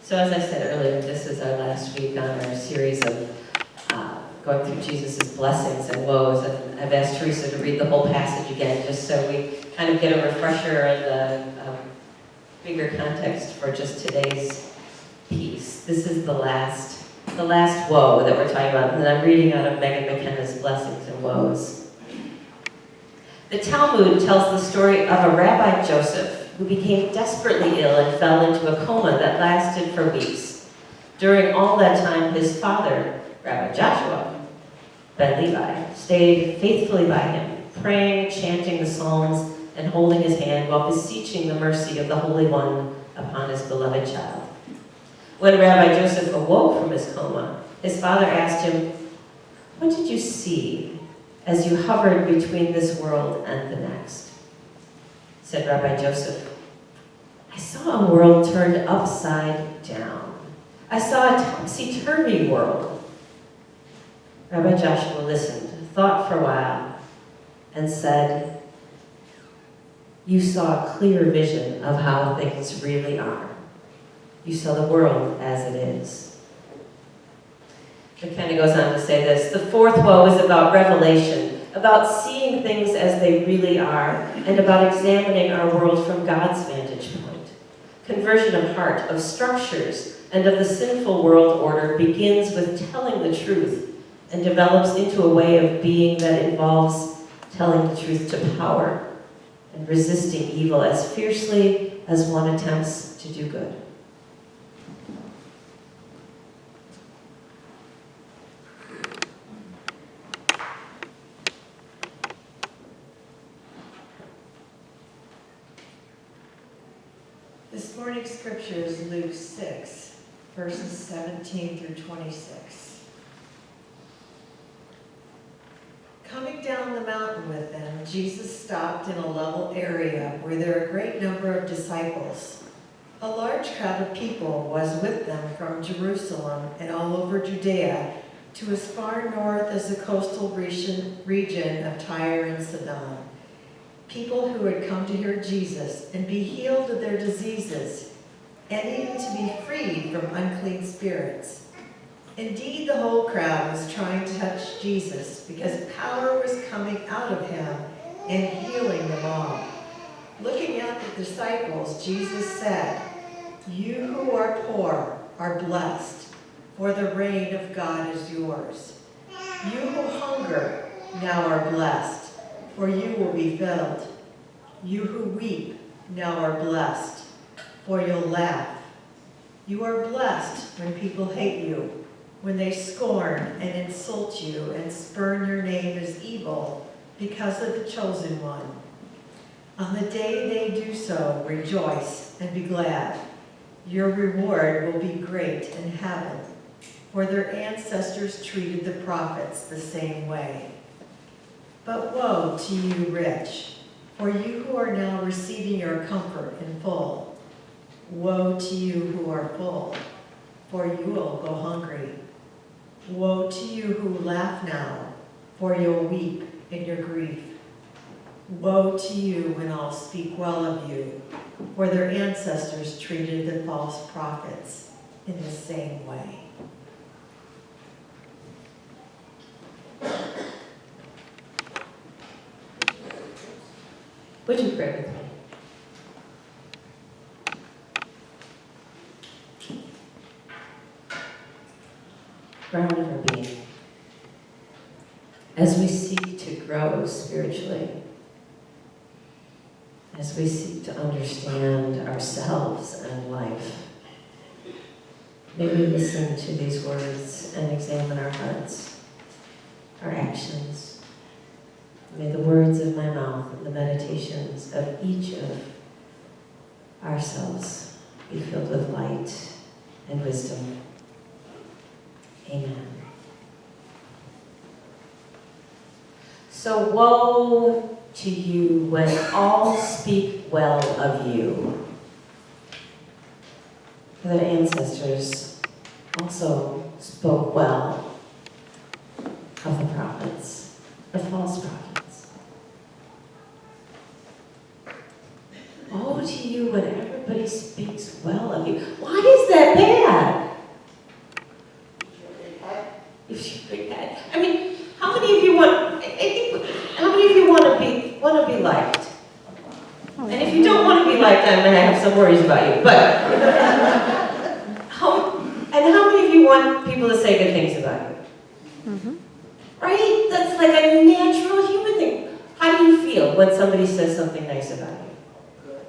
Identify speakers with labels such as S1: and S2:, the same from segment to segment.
S1: So as I said earlier, this is our last week on our series of going through Jesus' blessings and woes, and I've asked Teresa to read the whole passage again, just so we kind of get a refresher and a bigger context for just today's piece. This is the last woe that we're talking about, and I'm reading out of Megan McKenna's Blessings and Woes. The Talmud tells the story of a Rabbi Joseph who became desperately ill and fell into a coma that lasted for weeks. During all that time, his father, Rabbi Joshua ben Levi, stayed faithfully by him, praying, chanting the Psalms, and holding his hand while beseeching the mercy of the Holy One upon his beloved child. When Rabbi Joseph awoke from his coma, his father asked him, "What did you see as you hovered between this world and the next?" Said Rabbi Joseph, "I saw a world turned upside down. I saw a topsy-turvy world." Rabbi Joshua listened, thought for a while, and said, "You saw a clear vision of how things really are. You saw the world as it is." McKenna goes on to say this: the fourth woe is about revelation, about seeing things as they really are, and about examining our world from God's vantage point. Conversion of heart, of structures, and of the sinful world order begins with telling the truth and develops into a way of being that involves telling the truth to power and resisting evil as fiercely as one attempts to do good.
S2: This morning's scripture is Luke 6, verses 17 through 26. Coming down the mountain with them, Jesus stopped in a level area where there were a great number of disciples. A large crowd of people was with them from Jerusalem and all over Judea to as far north as the coastal region of Tyre and Sidon. People who had come to hear Jesus and be healed of their diseases, and even to be freed from unclean spirits. Indeed, the whole crowd was trying to touch Jesus because power was coming out of him and healing them all. Looking at the disciples, Jesus said, "You who are poor are blessed, for the reign of God is yours. You who hunger now are blessed, for you will be filled. You who weep now are blessed, for you'll laugh. You are blessed when people hate you, when they scorn and insult you and spurn your name as evil because of the chosen one. On the day they do so, rejoice and be glad. Your reward will be great in heaven, for their ancestors treated the prophets the same way. But woe to you rich, for you who are now receiving your comfort in full. Woe to you who are full, for you will go hungry. Woe to you who laugh now, for you'll weep in your grief. Woe to you when all speak well of you, for their ancestors treated the false prophets in the same way."
S1: Would you pray with me? Ground of our being, as we seek to grow spiritually, as we seek to understand ourselves and life, may we listen to these words and examine our hearts, our actions. May the words of my mouth and the meditations of each of ourselves be filled with light and wisdom. Amen. So woe to you when all speak well of you. For their ancestors also spoke well of the prophets, the false prophets. Woe to you when everybody speaks well of you. Why is that bad? worries about you. But how many of you want people to say good things about you? Right? That's like a natural human thing. How do you feel when somebody says something nice about you?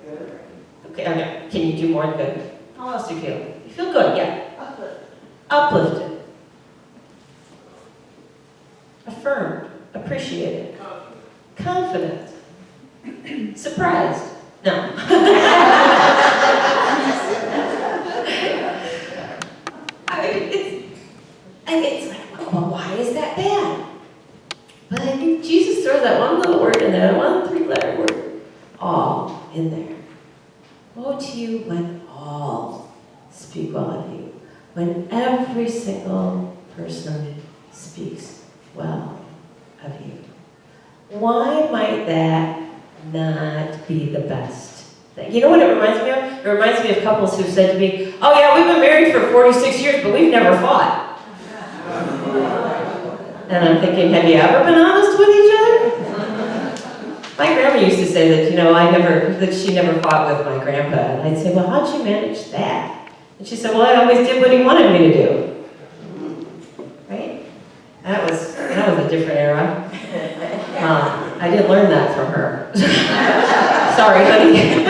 S1: Good. Okay, okay. Can you do more than good? How else do you feel? You feel good, yeah. Uplifted. Affirmed. Appreciated. Confident. Surprised. No. It's like, well, why is that bad? But I think Jesus throws that one little word in there, one 3-letter word, all in there. Woe to you when all speak well of you, when every single person speaks well of you. Why might that not be the best thing? You know what it reminds me of? It reminds me of couples who said to me, oh yeah, we've been married for 46 years, but we've never fought. And I'm thinking, have you ever been honest with each other? My grandma used to say that, that she never fought with my grandpa. And I'd say, well, how'd you manage that? And she said, well, I always did what he wanted me to do. Right? That was a different era. I didn't learn that from her. Sorry, honey.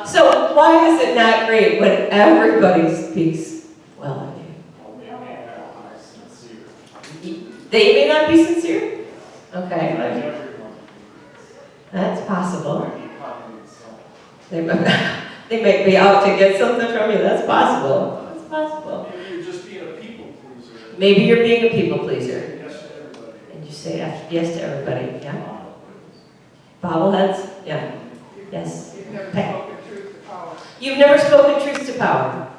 S1: So why is it not great when everybody speaks well of you? They may not be sincere? Okay. That's possible. They might be out to get something from you. That's possible. That's possible.
S3: Maybe you're just being a people pleaser.
S1: Maybe you're being a people pleaser.
S3: Yes to everybody.
S1: And you say yes to everybody. Yeah. Bobbleheads? Yeah. Yes.
S4: You've never spoken truth to power.
S1: You've never spoken truth to power.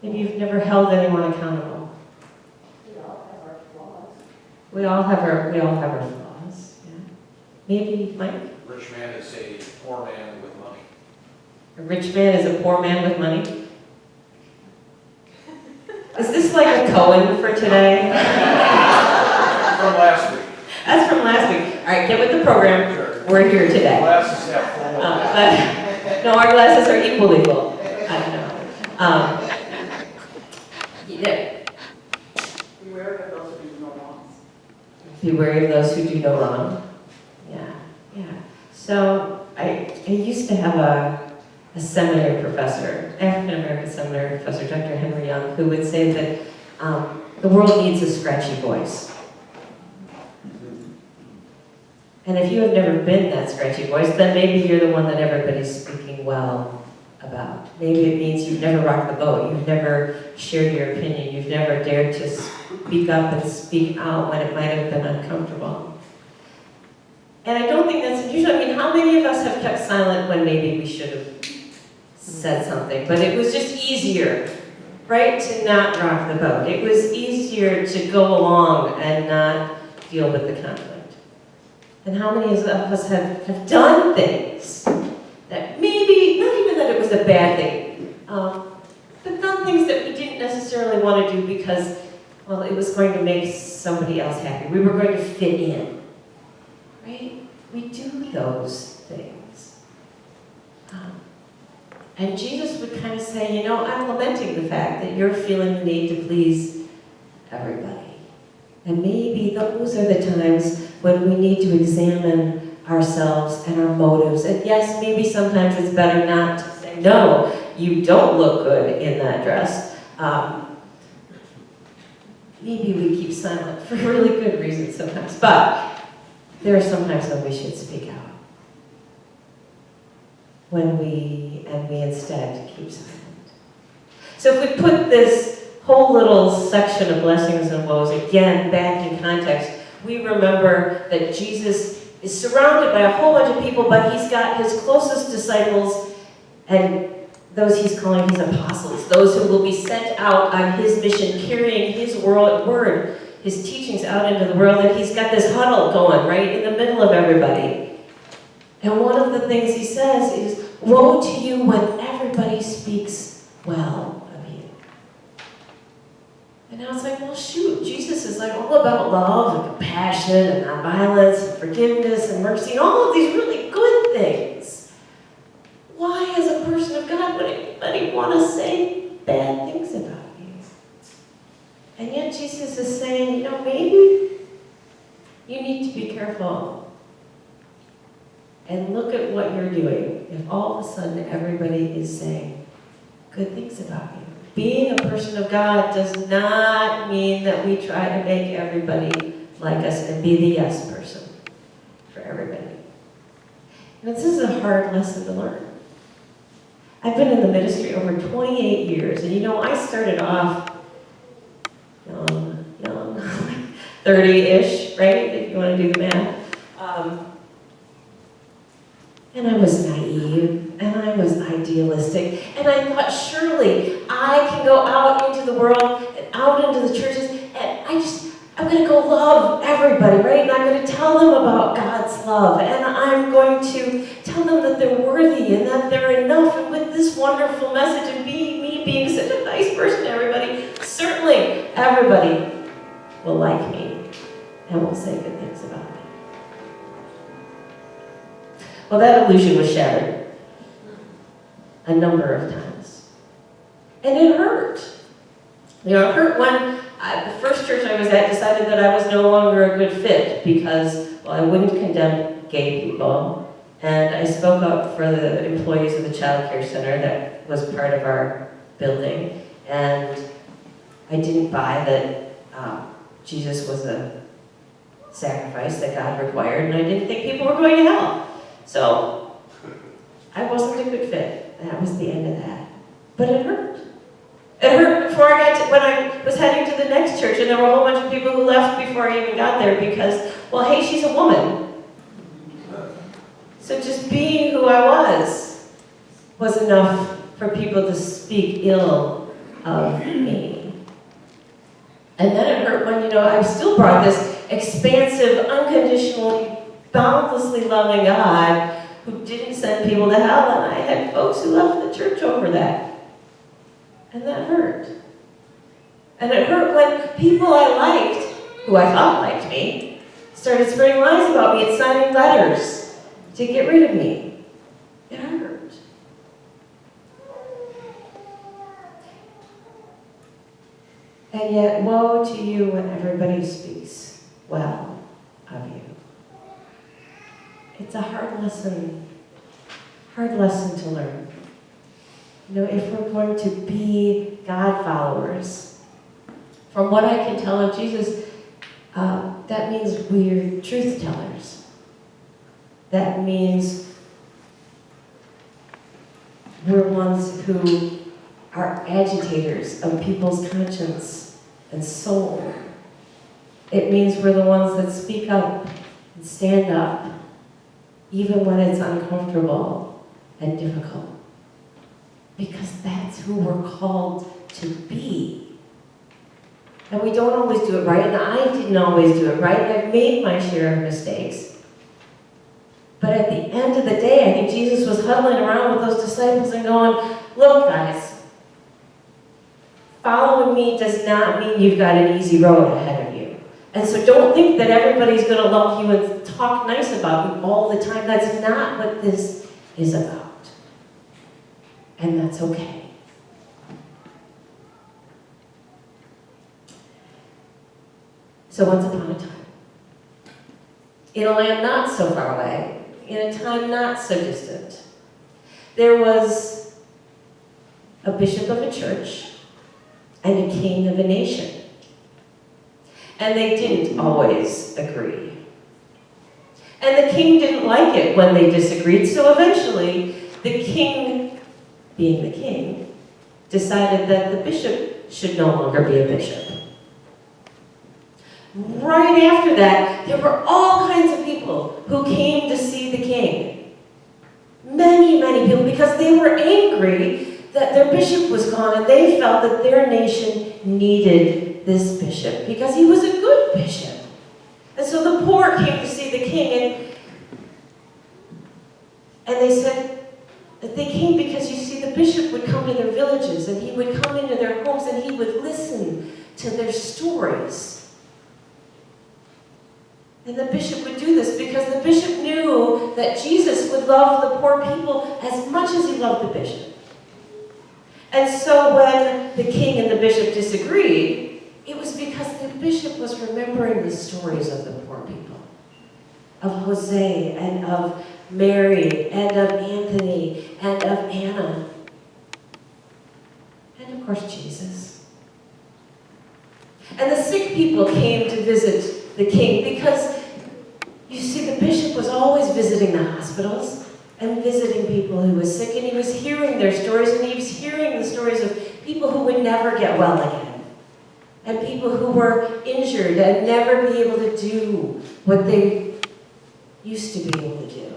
S1: Maybe you've never held anyone accountable.
S4: We all have our flaws.
S1: We all have our flaws. Yeah. Maybe, Mike?
S5: Rich man is a poor man with money.
S1: A rich man is a poor man with money. Is this like a Cohen for today?
S5: From last week.
S1: That's from last week. All right, get with the program. We're here today.
S5: Glasses have full.
S1: No, our glasses are equally full. I don't know.
S4: Beware of those who do no wrong.
S1: Be wary of those who do no wrong. Yeah. So I used to have a seminary professor, African-American seminary professor, Dr. Henry Young, who would say that the world needs a scratchy voice. And if you have never been that scratchy voice, then maybe you're the one that everybody's speaking well about. Maybe it means you've never rocked the boat, you've never shared your opinion, you've never dared to speak up and speak out when it might have been uncomfortable. And I don't think that's unusual. I mean, how many of us have kept silent when maybe we should have said something, but it was just easier, right, to not rock the boat. It was easier to go along and not deal with the conflict. And how many of us have done things that maybe, not even that it was a bad thing, but done things that we didn't necessarily want to do because, well, it was going to make somebody else happy. We were going to fit in, right? We do those things. And Jesus would kind of say, I'm lamenting the fact that you're feeling the need to please everybody. And maybe those are the times when we need to examine ourselves and our motives. And yes, maybe sometimes it's better not to say, no, you don't look good in that dress. Maybe we keep silent for really good reasons sometimes. But there are some times when we should speak out. When we instead keep silent. So if we put this whole little section of Blessings and Woes again back in context, we remember that Jesus is surrounded by a whole bunch of people, but he's got his closest disciples and those he's calling his apostles, those who will be sent out on his mission, carrying his word, his teachings out into the world, and he's got this huddle going right in the middle of everybody. And one of the things he says is, woe to you when everybody speaks well of you. And And now it's like, well, shoot, Jesus is like all about love and compassion and nonviolence and forgiveness and mercy and all of these really good things. Why, as a person of God, would anybody want to say bad things about you? And yet Jesus is saying, maybe you need to be careful and look at what you're doing if all of a sudden everybody is saying good things about you. Being a person of God does not mean that we try to make everybody like us and be the yes person for everybody. And this is a hard lesson to learn. I've been in the ministry over 28 years, and I started off young, 30-ish, right, if you want to do the math. And I was naive, and I was idealistic, and I thought, surely I can go out into the world and out into the churches, and I'm going to go love everybody, right? And I'm going to tell them about God's love, and I'm going to tell them that they're worthy and that they're enough, and with this wonderful message and me being such a nice person to everybody, certainly everybody will like me and will say good things about me. Well, that illusion was shattered a number of times. And it hurt. It hurt when the first church I was at decided that I was no longer a good fit because, I wouldn't condemn gay people. And I spoke up for the employees of the child care center that was part of our building. And I didn't buy that Jesus was a sacrifice that God required. And I didn't think people were going to hell. So, I wasn't a good fit. That was the end of that. But it hurt. It hurt before when I was heading to the next church, and there were a whole bunch of people who left before I even got there because, hey, she's a woman. So just being who I was enough for people to speak ill of me. And then it hurt when, I still brought this expansive, unconditionally, boundlessly loving God who didn't send people to hell, and I had folks who left the church over that. And that hurt. And it hurt when people I liked, who I thought liked me, started spreading lies about me and signing letters to get rid of me. It hurt. And yet, woe to you when everybody speaks well of you. It's a hard lesson to learn. If we're going to be God followers, from what I can tell of Jesus, that means we're truth tellers. That means we're ones who are agitators of people's conscience and soul. It means we're the ones that speak up and stand up, even when it's uncomfortable and difficult. Because that's who we're called to be. And we don't always do it right, and I didn't always do it right, and I've made my share of mistakes. But at the end of the day, I think Jesus was huddling around with those disciples and going, look, guys, following me does not mean you've got an easy road ahead of you. And so don't think that everybody's going to love you and talk nice about you all the time. That's not what this is about. And that's okay. So once upon a time, in a land not so far away, in a time not so distant, there was a bishop of a church and a king of a nation. And they didn't always agree. And the king didn't like it when they disagreed, so eventually the king, being the king, decided that the bishop should no longer be a bishop. Right after that, there were all kinds of people who came to see the king. Many, many people, because they were angry that their bishop was gone, and they felt that their nation needed this bishop because he was a good bishop. And so the poor came to see the king, and they said that they came because, you see, the bishop would come to their villages, and he would come into their homes, and he would listen to their stories. And the bishop would do this because the bishop knew that Jesus would love the poor people as much as he loved the bishop. And so when the king and the bishop disagreed, it was because the bishop was remembering the stories of the poor people, of Jose and of Mary and of Anthony and of Anna, and of course Jesus. And the sick people came to visit the king because, you see, the bishop was always visiting the hospitals and visiting people who were sick, and he was hearing their stories, and he was hearing the stories of people who would never get well again, and people who were injured and never be able to do what they used to be able to do.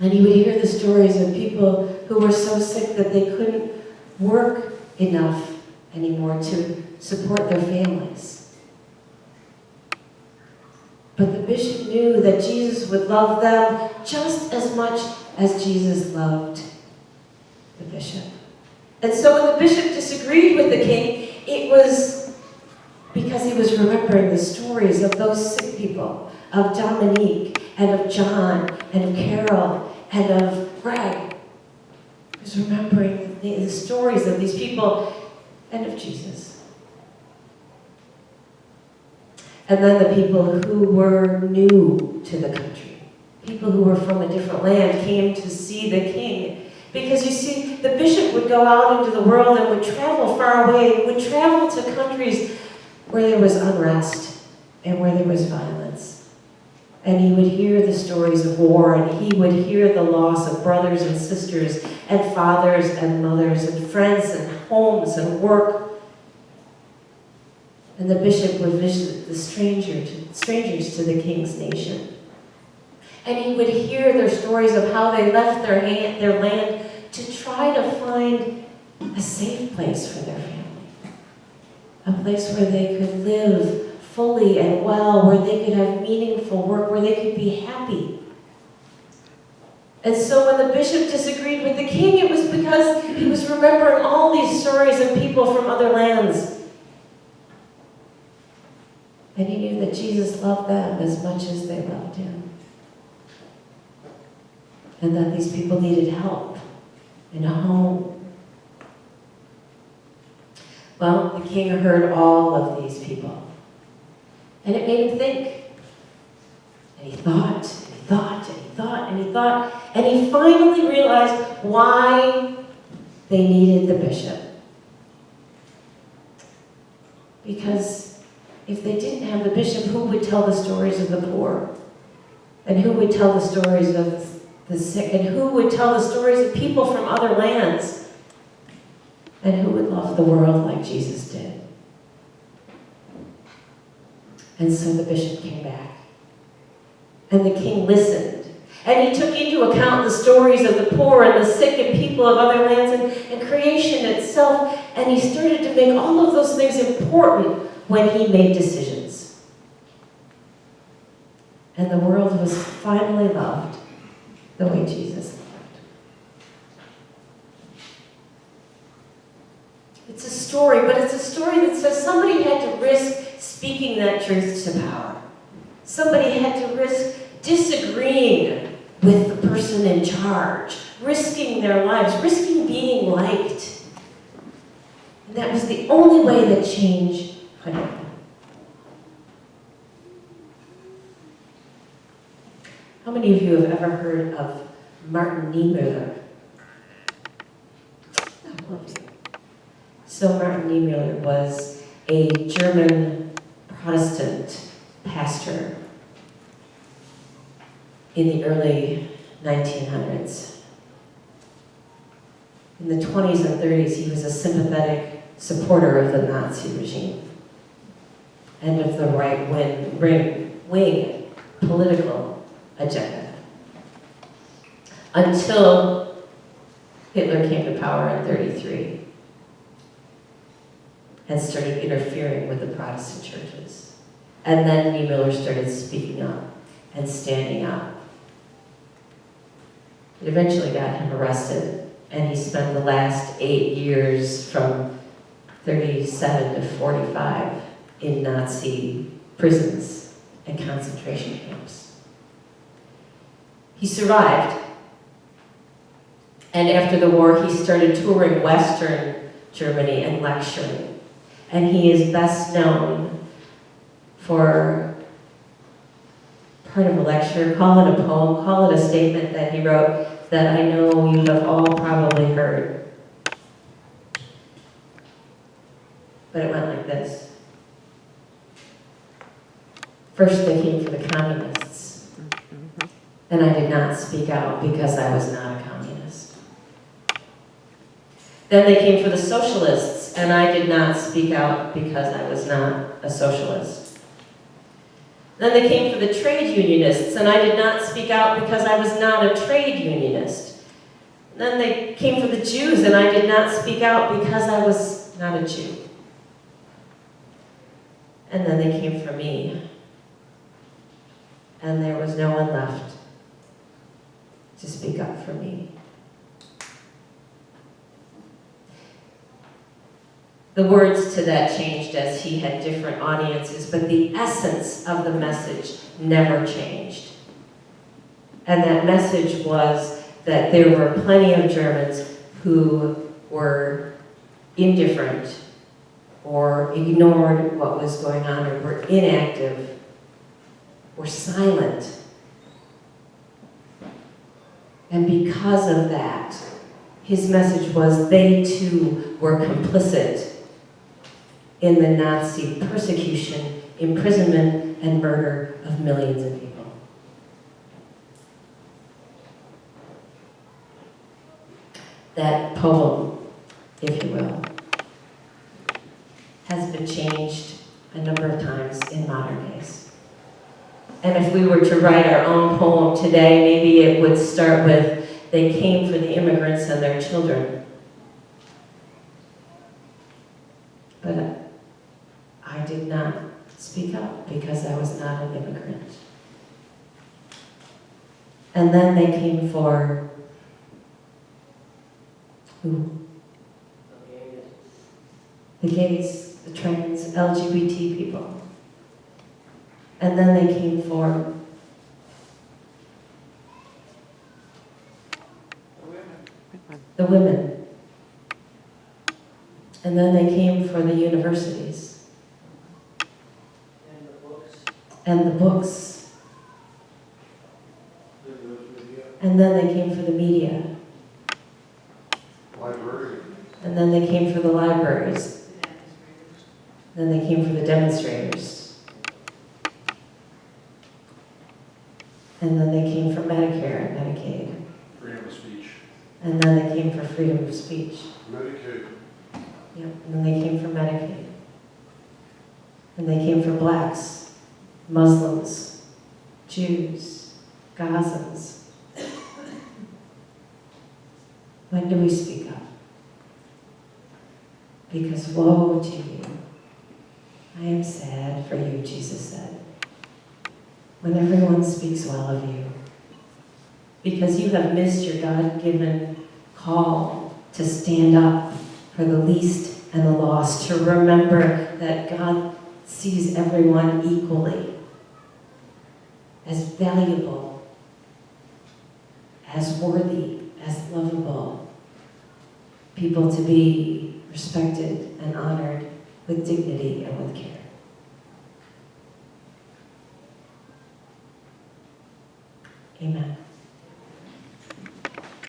S1: And he would hear the stories of people who were so sick that they couldn't work enough anymore to support their families. But the bishop knew that Jesus would love them just as much as Jesus loved the bishop. And so when the bishop disagreed with the king, it was because he was remembering the stories of those sick people, of Dominique, and of John, and of Carol, and of Greg. He was remembering the stories of these people and of Jesus. And then the people who were new to the country, people who were from a different land, came to see the king. Because you see, the bishop would go out into the world and would travel far away, would travel to countries where there was unrest and where there was violence. And he would hear the stories of war, and he would hear the loss of brothers and sisters and fathers and mothers and friends and homes and work. And the bishop would visit the strangers to the king's nation. And he would hear their stories of how they left their land to try to find a safe place for their family. A place where they could live fully and well, where they could have meaningful work, where they could be happy. And so when the bishop disagreed with the king, it was because he was remembering all these stories of people from other lands. And he knew that Jesus loved them as much as they loved him. And that these people needed help and a home. Well, the king heard all of these people. And it made him think. And he thought, and he thought, and he thought, and he thought, and he finally realized why they needed the bishop. Because if they didn't have the bishop, who would tell the stories of the poor? And who would tell the stories of the sick? And who would tell the stories of people from other lands? And who would love the world like Jesus did? And so the bishop came back. And the king listened. And he took into account the stories of the poor and the sick and people of other lands and creation itself. And he started to make all of those things important when he made decisions. And the world was finally loved the way Jesus loved. It's a story, but it's a story that says somebody had to risk speaking that truth to power. Somebody had to risk disagreeing with the person in charge, risking their lives, risking being liked. And that was the only way that change could happen. How many of you have ever heard of Martin Niemöller? All of you. So Martin Niemöller was a German Protestant pastor in the early 1900s. In the 20s and 30s, he was a sympathetic supporter of the Nazi regime and of the right-wing political agenda. Until Hitler came to power in 1933 and started interfering with the Protestant churches. And then Niemöller started speaking up and standing up. It eventually got him arrested, and he spent the last 8 years from 37 to 45 in Nazi prisons and concentration camps. He survived, and after the war he started touring Western Germany and lecturing. And he is best known for part of a lecture, call it a poem, call it a statement that he wrote that I know you have all probably heard. But it went like this. First they came for the communists, and I did not speak out because I was not a communist. Then they came for the socialists, and I did not speak out because I was not a socialist. Then they came for the trade unionists, and I did not speak out because I was not a trade unionist. Then they came for the Jews, and I did not speak out because I was not a Jew. And then they came for me, and there was no one left to speak up for me. The words to that changed as he had different audiences, but the essence of the message never changed. And that message was that there were plenty of Germans who were indifferent or ignored what was going on or were inactive or silent. And because of that, his message was they too were complicit in the Nazi persecution, imprisonment, and murder of millions of people. That poem, if you will, has been changed a number of times in modern days. And if we were to write our own poem today, maybe it would start with, they came for the immigrants and their children. But I did not speak up because I was not an immigrant. And then they came for who? The gays, the trans, LGBT people. And then they came for the women. And then they came for the universities. And the books. And then they came for the media.
S5: Library.
S1: And then they came for the libraries. Then they came for the demonstrators. And then they came for Medicare and Medicaid.
S5: Freedom of speech.
S1: And then they came for freedom of speech.
S5: Medicaid.
S1: Yep. And then they came for Medicaid. And they came for blacks, Muslims, Jews, Gazans. When do we speak up? Because woe to you. I am sad for you, Jesus said, when everyone speaks well of you. Because you have missed your God-given call to stand up for the least and the lost, to remember that God sees everyone equally, as valuable, as worthy, as lovable, people to be respected and honored with dignity and with care. Amen.